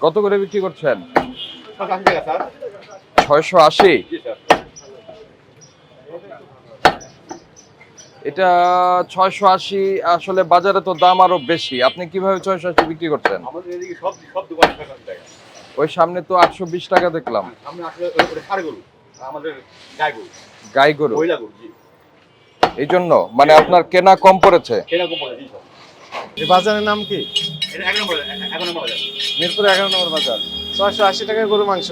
কত করে বিক্রি করছেন? 680। এটা 680 আসলে বাজারে তো দাম আরো বেশি, আপনি কিভাবে 680 বিক্রি করছেন? আমাদের এদিকে সব দোকানে 680 টাকা। ওই সামনে তো 820 টাকা দেখলাম। আমরা আসলে ওটা ষাঁড় গরু, আর আমাদের গাই গরু, গাই গরু, মহিলা গরু, জি। এই জন্য মানে আপনার কেনা কম পড়েছে। এরকম বলে, জি সব। এই বাজারের নাম কি? এটা 1 নম্বর বাজার। মিরপুর 11 নম্বর বাজার। 680 টাকায় গরু মাংস।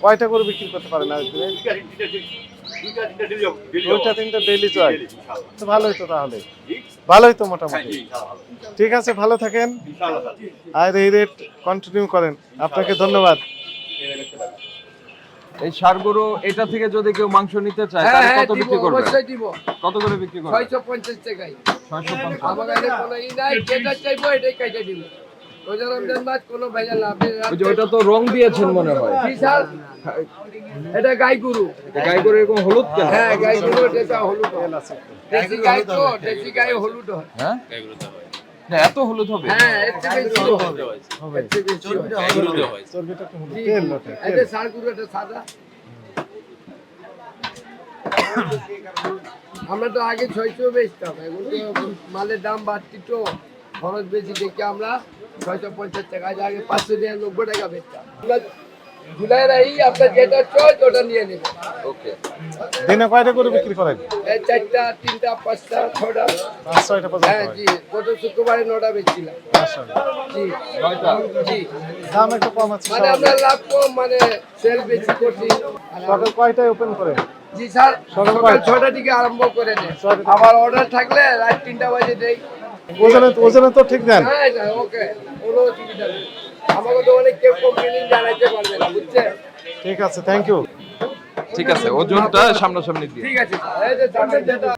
কয়টা গরু বিক্রি করতে পারেন আজকে? দুইটা তিনটা ডেইলি চলে। তো ভালোই তো তাহলে। ভালোই তো মোটামুটি। ঠিক আছে, ভালো থাকেন। আর এই রেট কন্টিনিউ করেন। আপনাকে ধন্যবাদ। এই ষাঁড় গরু এটা থেকে যদি কেউ মাংস নিতে চায় তাহলে কত বিক্রি করবে? অবশ্যই দিব। কত করে বিক্রি করবে? 650 টাকায়। 650। আমার কাছে কোনো ই নাই, যেটা চাইবো এটাই কেটে দিব। রোজা রমজান মাস কোনো ভেজাল না। ওই যে ওটা তো রং দিয়েছেন মনে হয়। জি স্যার, এটা গাই গরু। গাই গরু এরকম হলুদ কেন? হ্যাঁ, গাই গরু, এটা হলুদ হয়। দেশি গাই তো, দেশি গাই হলুদ হয়। হ্যাঁ, না, এত হলুদ হবে? হ্যাঁ, এর থেকে বেশি হবে। এর থেকে বেশি হবে। চর্বিটা একটু হলুদ। জি, তেল ওঠে, তেল। এটা ষাঁড় গরু, এটা সাদা। আমরা তো আগে 600 বেচতাম, এখন তো মালের দাম বাড়তি তো, খরচ বেশি দেখে আমরা 650 টাকা, আগে 590 টাকা বেচতাম। আমরা জুলাইয়ের এই আপনার যেটা চয়েস ওটা নিয়ে নেবেন। ওকে। দিনে কয়টা গরু বিক্রি করেন? এই 4টা, 3টা, 5টা, 6টা। 5-6টা পর্যন্ত হ্যাঁ হয়। জি, গত শুক্রবারে 9টা বেচছিলাম। মাশাআল্লাহ। জি, 9টা। জি। দাম একটু কম আছে। মানে আমরা লাভ কম, মানে সেল বেশি করছি। সকাল কয়টায় ওপেন করে? জি স্যার, সকাল সকাল কয়টা? 6টা থেকে আরম্ভ করে দেয়। 6টা থেকে। আবার অর্ডার থাকলে রাত 3টা বাজে দেয়। ওজনে তো ঠিক দেন? হ্যাঁ স্যার, ওকে, কোনো অসুবিধা নেই। আমাকে তো অনেক কেউ কমপ্লেন জানাইতে পারবে না, বুঝছেন? ঠিক আছে, থ্যাংক ইউ। ঠিক আছে, ওজনটা সামনাসামনি দিয়ে। ঠিক আছে স্যার, এই যে সামনে যেটা